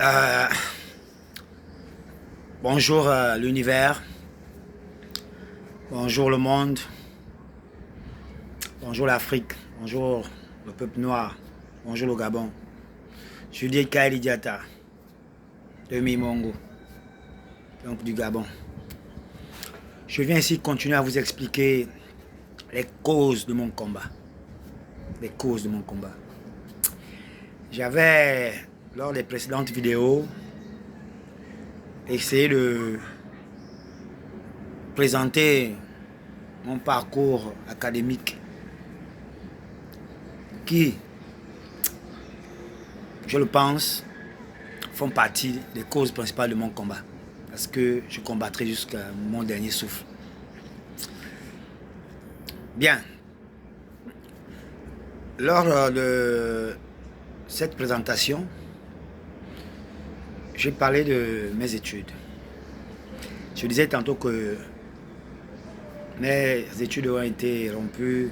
Euh, Bonjour l'univers, bonjour le monde, bonjour l'Afrique, bonjour le peuple noir, bonjour le Gabon. Je dis Kaili Diata, de Mimongo, donc du Gabon. Je viens ici continuer à vous expliquer les causes de mon combat. Les causes de mon combat. J'avais, lors des précédentes vidéos, essayé de présenter mon parcours académique qui, je le pense, font partie des causes principales de mon combat. Parce que je combattrai jusqu'à mon dernier souffle. Bien. Lors de cette présentation, j'ai parlé de mes études. Je disais tantôt que mes études ont été rompues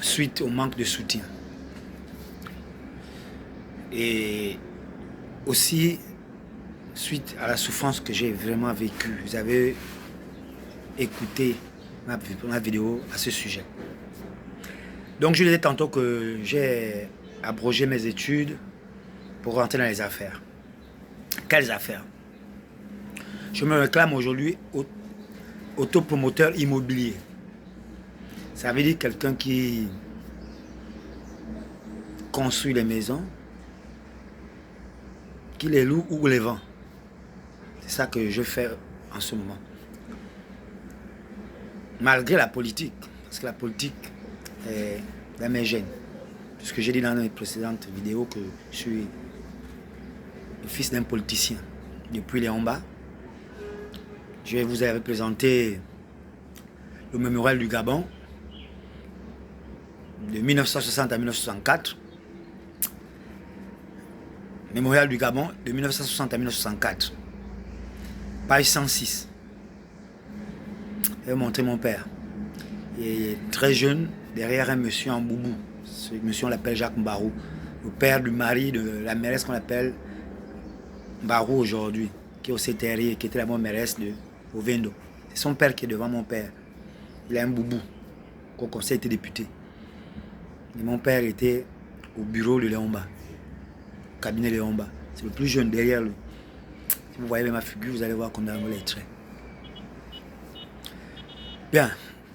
suite au manque de soutien. Et aussi suite à la souffrance que j'ai vraiment vécue. Vous avez écouté ma vidéo à ce sujet. Donc je disais tantôt que j'ai abrogé mes études pour rentrer dans les affaires. Quelles affaires? Je me réclame aujourd'hui autopromoteur immobilier. Ça veut dire quelqu'un qui construit les maisons, qui les loue ou les vend. C'est ça que je fais en ce moment. Malgré la politique, parce que la politique est dans mes gènes. Puisque j'ai dit dans les précédentes vidéos que je suis le fils d'un politicien. Depuis les Homba, je vous avais présenté le mémorial du Gabon de 1960 à 1964. Mémorial du Gabon de 1960 à 1964. Page 106. Je vais montrer mon père. Il est très jeune, derrière un monsieur en boubou. Ce monsieur, on l'appelle Jacques Mbarou. Le père du mari de la mairesse qu'on appelle Mbarou aujourd'hui, qui est au CTRI, qui était la bonne mairesse de Ovendo. C'est son père qui est devant mon père. Il a un boubou. Au conseil était député. Et mon père était au bureau de Léomba. Cabinet Léomba. C'est le plus jeune derrière lui. Si vous voyez ma figure, vous allez voir qu'on a les traits. Bien.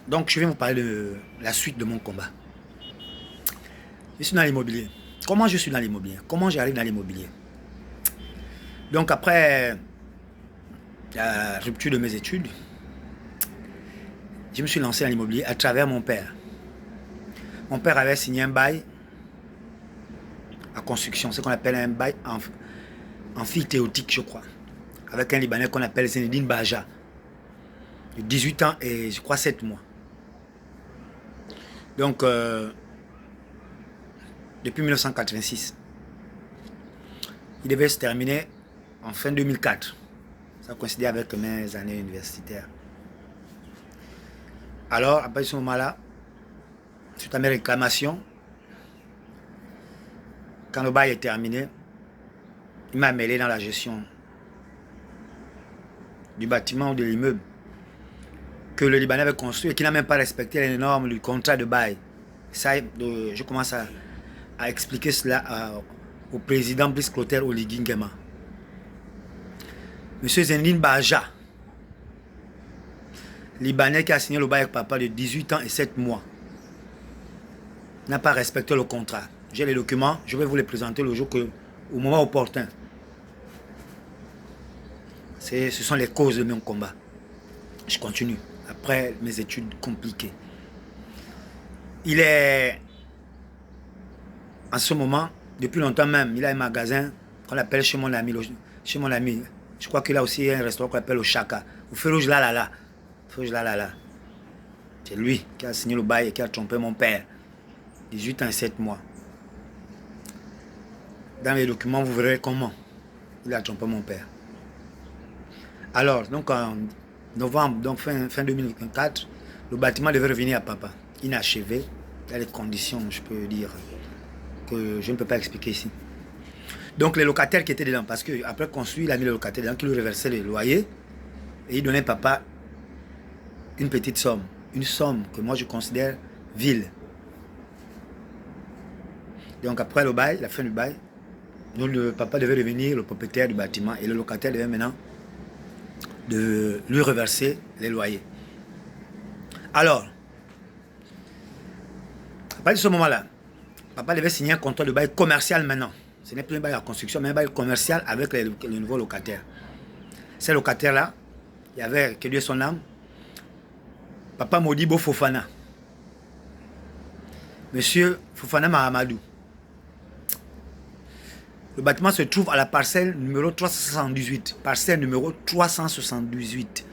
Donc, je vais vous parler de la suite de mon combat. Je suis dans l'immobilier. Comment je suis dans l'immobilier? Comment j'arrive dans l'immobilier? Donc, après la rupture de mes études, je me suis lancé dans l'immobilier à travers mon père. Mon père avait signé un bail à construction, ce qu'on appelle un bail amphithéotique, je crois, avec un Libanais qu'on appelle Zinedine Baja, de 18 ans et je crois 7 mois. Donc, depuis 1986, il devait se terminer en fin 2004. Ça coïncidait avec mes années universitaires. Alors, après ce moment-là, suite à mes réclamations, quand le bail est terminé, il m'a mêlé dans la gestion du bâtiment ou de l'immeuble que le Libanais avait construit et qui n'a même pas respecté les normes du contrat de bail. Ça, je commence à expliquer cela au président Brice Clotaire Oligui Nguema. Monsieur Zenline Baja, Libanais qui a signé le bail avec papa de 18 ans et 7 mois, n'a pas respecté le contrat. J'ai les documents, je vais vous les présenter le jour au moment opportun. Ce sont les causes de mon combat. Je continue, après mes études compliquées. Il est, en ce moment, depuis longtemps même, il a un magasin qu'on appelle chez mon ami. Je crois qu'il a aussi un restaurant qu'on appelle le Chaka. Au Férouge Lalala. C'est lui qui a signé le bail et qui a trompé mon père. 18 ans et 7 mois. Dans les documents, vous verrez comment il a trompé mon père. Alors, donc en novembre, donc fin 2024, le bâtiment devait revenir à papa. Inachevé, dans les conditions, je peux dire, que je ne peux pas expliquer ici. Donc les locataires qui étaient dedans, parce qu'après construire, il a mis les locataires dedans qui lui reversaient les loyers et il donnait papa une petite somme. Une somme que moi je considère vile. Donc après le bail, la fin du bail, donc le papa devait devenir le propriétaire du bâtiment et le locataire devait maintenant de lui reverser les loyers. Alors, à partir de ce moment-là, papa devait signer un contrat de bail commercial maintenant. Ce n'est plus un bail à construction, mais un bail commercial avec les nouveaux locataires. Ces locataires-là, il y avait, que Dieu son âme, Papa Modibo Fofana, Monsieur Fofana Mahamadou. Le bâtiment se trouve à la parcelle numéro 378. Parcelle numéro 378.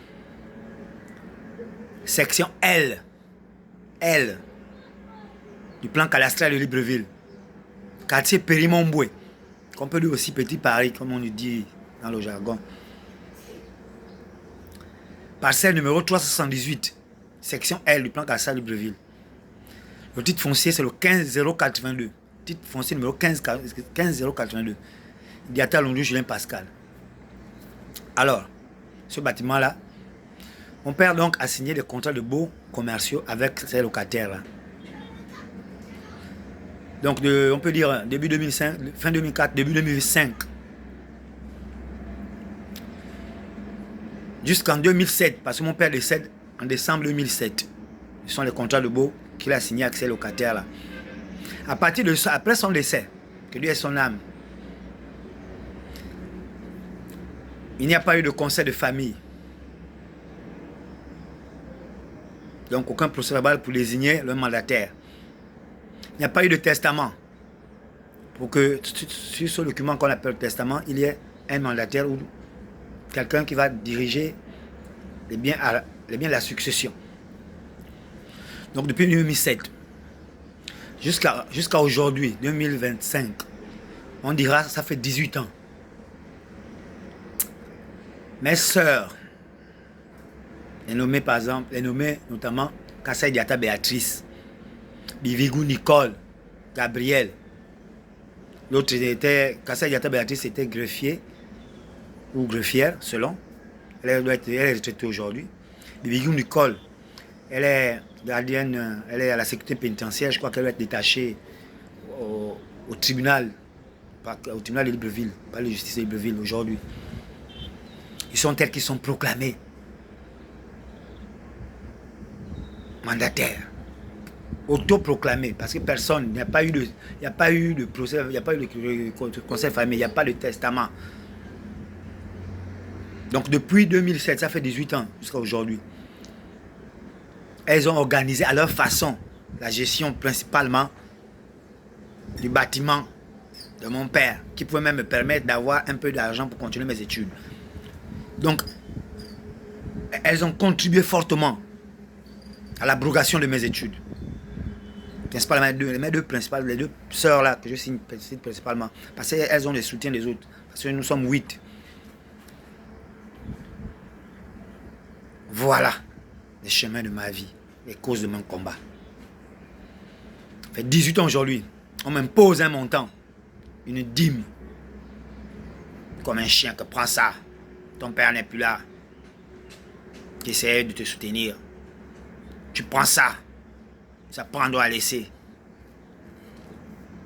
Section L. L. Du plan cadastral de Libreville. Quartier Périmomboué. Qu'on peut dire aussi Petit Paris, comme on le dit dans le jargon. Parcelle numéro 378. Section L du plan cadastral de Libreville. Le titre foncier, c'est le 15082. Titre foncier numéro 15082. Diata Londou Julien Pascal. Alors, ce bâtiment-là, mon père donc a signé des contrats de baux commerciaux avec ces locataires-là. Donc, on peut dire début 2005, fin 2004, début 2005. Jusqu'en 2007, parce que mon père décède en décembre 2007. Ce sont les contrats de baux qu'il a signés avec ces locataires-là. À partir de ça, après son décès, que Dieu ait son âme, il n'y a pas eu de conseil de famille. Donc aucun procès-verbal pour désigner le mandataire. Il n'y a pas eu de testament. Pour que sur ce document qu'on appelle testament, il y ait un mandataire ou quelqu'un qui va diriger les biens de la succession. Donc depuis 2007, jusqu'à aujourd'hui, 2025, on dira ça fait 18 ans. Mes sœurs, les nommées par exemple, les nommées notamment Kassai Diata Béatrice, Bivigou Nicole, Gabriel. L'autre était, Kassai Diata Béatrice était greffier ou greffière selon. Elle est retraitée aujourd'hui. Bivigou Nicole, elle est gardienne, elle est à la sécurité pénitentiaire, je crois qu'elle va être détachée au tribunal de Libreville, pas la justice de Libreville aujourd'hui. Ils sont tels qu'ils sont proclamés mandataires, autoproclamés, parce que personne, il n'y a pas eu de procès, il n'y a pas eu de conseil famille, il n'y a pas de testament. Donc depuis 2007, ça fait 18 ans jusqu'à aujourd'hui. Elles ont organisé à leur façon la gestion principalement du bâtiment de mon père, qui pouvait même me permettre d'avoir un peu d'argent pour continuer mes études. Donc, elles ont contribué fortement à l'abrogation de mes études. Principalement mes deux principales, les deux sœurs là que je cite principalement, parce qu'elles ont le soutien des autres, parce que nous sommes 8. Voilà les chemins de ma vie, les causes de mon combat. Ça fait 18 ans aujourd'hui, on m'impose un montant, une dîme, comme un chien qui prend ça. Ton père n'est plus là, qui essaie de te soutenir. Tu prends ça, ça prend à laisser.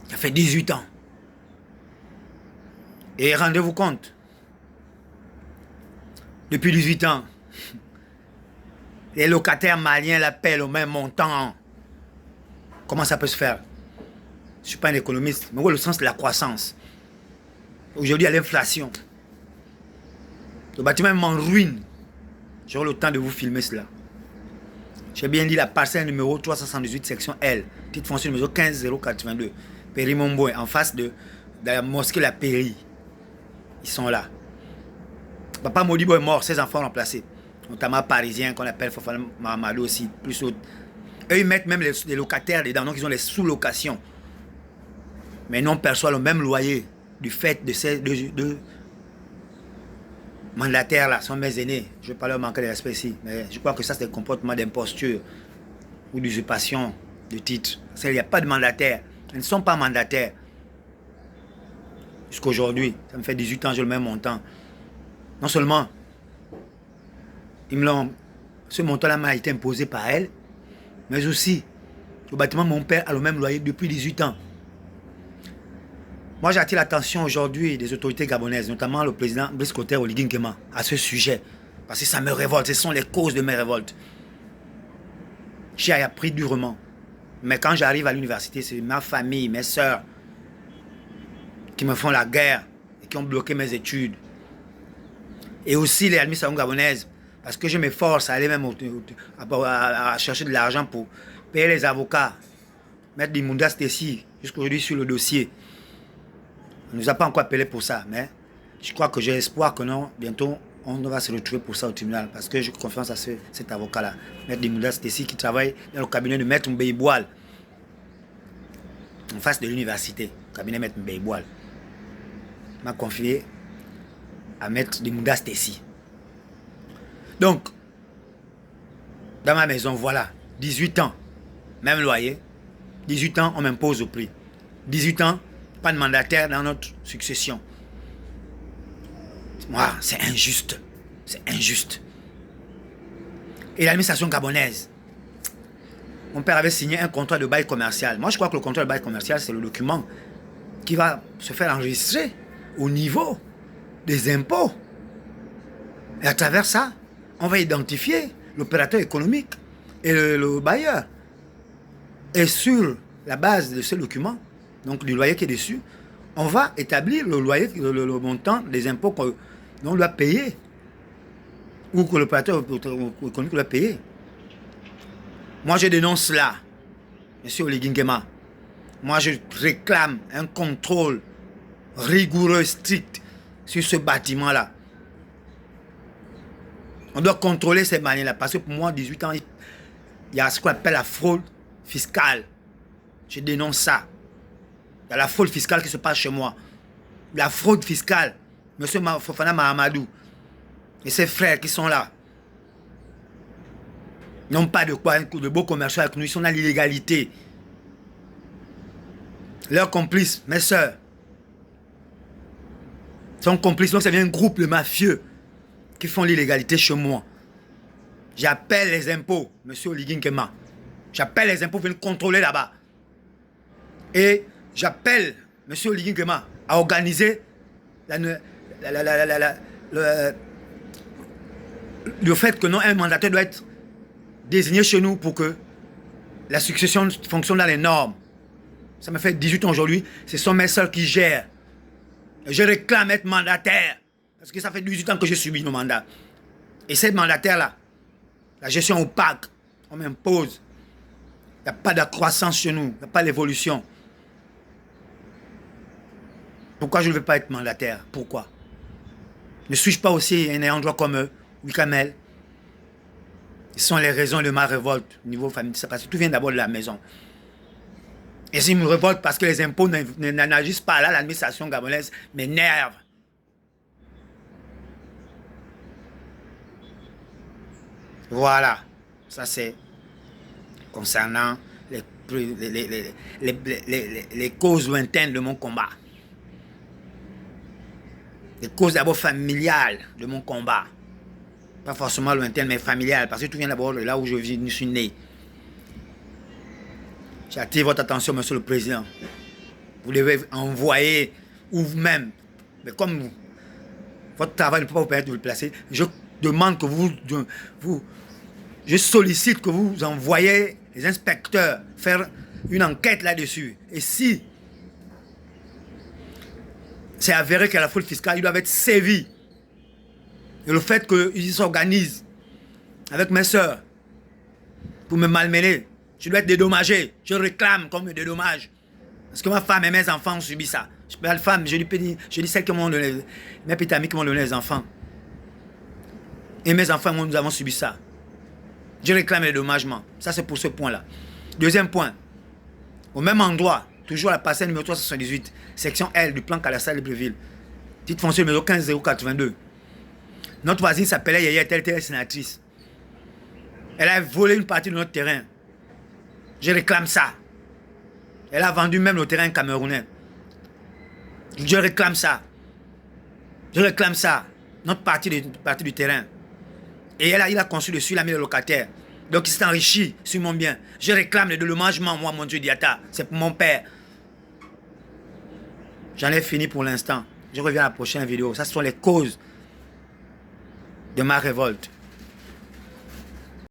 Ça fait 18 ans. Et rendez-vous compte, depuis 18 ans, les locataires maliens l'appellent au même montant. Comment ça peut se faire? Je ne suis pas un économiste, mais où est le sens de la croissance? Aujourd'hui, il y a l'inflation. Le bâtiment est en ruine. J'aurai le temps de vous filmer cela. J'ai bien dit la parcelle numéro 378, section L, titre foncier numéro 15082, Périmomboé, en face de la mosquée La Péri. Ils sont là. Papa Modibo est mort, ses enfants l'ont placé. Notamment parisiens qu'on appelle Fofana Mahamadou aussi, plus autres. Eux, ils mettent même les locataires dedans, donc ils ont les sous-locations. Mais non perçoivent le même loyer du fait de ces deux mandataires là, sont mes aînés. Je ne vais pas leur manquer de respect ici, mais je crois que ça c'est un comportement d'imposture ou d'usurpation de titre. Il n'y a pas de mandataires. Ils ne sont pas mandataires. Jusqu'à aujourd'hui, ça me fait 18 ans, j'ai le même montant. Non seulement, ils me l'ont, ce montant-là m'a été imposé par elle, mais aussi, le bâtiment, mon père a le même loyer depuis 18 ans. Moi, j'attire l'attention aujourd'hui des autorités gabonaises, notamment le président Brice Clotaire Oligui Nguema, à ce sujet. Parce que ça me révolte, ce sont les causes de mes révoltes. J'ai appris durement. Mais quand j'arrive à l'université, c'est ma famille, mes soeurs, qui me font la guerre et qui ont bloqué mes études. Et aussi les administrations gabonaises, parce que je m'efforce à aller même à chercher de l'argent pour payer les avocats, mettre des Mundas Tessi jusqu'aujourd'hui sur le dossier. On ne nous a pas encore appelé pour ça, mais je crois que j'ai espoir que non, bientôt on va se retrouver pour ça au tribunal, parce que j'ai confiance à cet avocat-là, Maître Mundas Tessi, qui travaille dans le cabinet de Maître Mbeyboal, en face de l'université, cabinet Maître Mbeyboal. M'a confié à Maître Mundas Tessi. Donc, dans ma maison, voilà, 18 ans, même loyer, 18 ans, on m'impose au prix. 18 ans, pas de mandataire dans notre succession. Moi, c'est injuste. C'est injuste. Et l'administration gabonaise, mon père avait signé un contrat de bail commercial. Moi, je crois que le contrat de bail commercial, c'est le document qui va se faire enregistrer au niveau des impôts. Et à travers ça, on va identifier l'opérateur économique et le bailleur. Et sur la base de ce document, donc du loyer qui est dessus, on va établir le loyer, le montant des impôts qu'on doit payer ou que l'opérateur économique doit payer. Moi, je dénonce cela, M. Oligui Nguema. Moi, je réclame un contrôle rigoureux, strict sur ce bâtiment-là. On doit contrôler ces manières-là, parce que pour moi, 18 ans, il y a ce qu'on appelle la fraude fiscale. Je dénonce ça. Il y a la fraude fiscale qui se passe chez moi. La fraude fiscale. M. Fofana Mahamadou et ses frères qui sont là n'ont pas de quoi, de beaux commerciaux avec nous. Ils sont dans l'illégalité. Leurs complices, mes soeurs, sont complices. Donc ça vient un groupe de mafieux qui font l'illégalité chez moi. J'appelle les impôts, M. Oligui Nguema. J'appelle les impôts pour venir contrôler là-bas. Et j'appelle M. Oligui Nguema à organiser le fait que non, un mandataire doit être désigné chez nous pour que la succession fonctionne dans les normes. Ça me fait 18 ans aujourd'hui. Ce sont mes soeurs qui gèrent. Je réclame être mandataire. Parce que ça fait 18 ans que je subis nos mandats. Et ces mandataires-là, la gestion opaque, on m'impose. Il n'y a pas de croissance chez nous. Il n'y a pas d'évolution. Pourquoi je ne veux pas être mandataire? Pourquoi? Ne suis-je pas aussi un ayant droit comme eux, Wikamel? Ce sont les raisons de ma révolte au niveau familial. Parce que tout vient d'abord de la maison. Et s'ils me révoltent parce que les impôts n'agissent pas là, l'administration gabonaise m'énerve. Voilà. Ça c'est concernant les causes lointaines de mon combat. Les causes d'abord familiales de mon combat. Pas forcément lointaines, mais familiales. Parce que tout vient d'abord de là où je suis né. J'attire votre attention, Monsieur le Président. Vous devez envoyer, ou vous-même, mais comme vous, votre travail ne peut pas vous permettre de vous placer, je demande que je sollicite que vous envoyez les inspecteurs faire une enquête là-dessus. Et si c'est avéré qu'il y a la fraude fiscale, ils doivent être sévis. Et le fait qu'ils s'organisent avec mes soeurs pour me malmener, je dois être dédommagé. Je réclame qu'on me dédommage. Parce que ma femme et mes enfants ont subi ça. Je parle de femme, je dis celles qui m'ont donné, mes petites amies qui m'ont donné les enfants. Et mes enfants, moi, nous avons subi ça. Je réclame les dédommagements. Ça, c'est pour ce point-là. Deuxième point. Au même endroit, toujours à la parcelle numéro 378, section L du plan cadastral de Libreville. Titre foncier numéro 15082. Notre voisine s'appelait Yaya, elle était sénatrice. Elle a volé une partie de notre terrain. Je réclame ça. Elle a vendu même le terrain camerounais. Je réclame ça. Je réclame ça. Notre partie du terrain. Et il a construit dessus, il a mis le locataire. Donc il s'est enrichi sur mon bien. Je réclame le logement, moi, mon Dieu Diata. C'est pour mon père. J'en ai fini pour l'instant. Je reviens à la prochaine vidéo. Ça, ce sont les causes de ma révolte.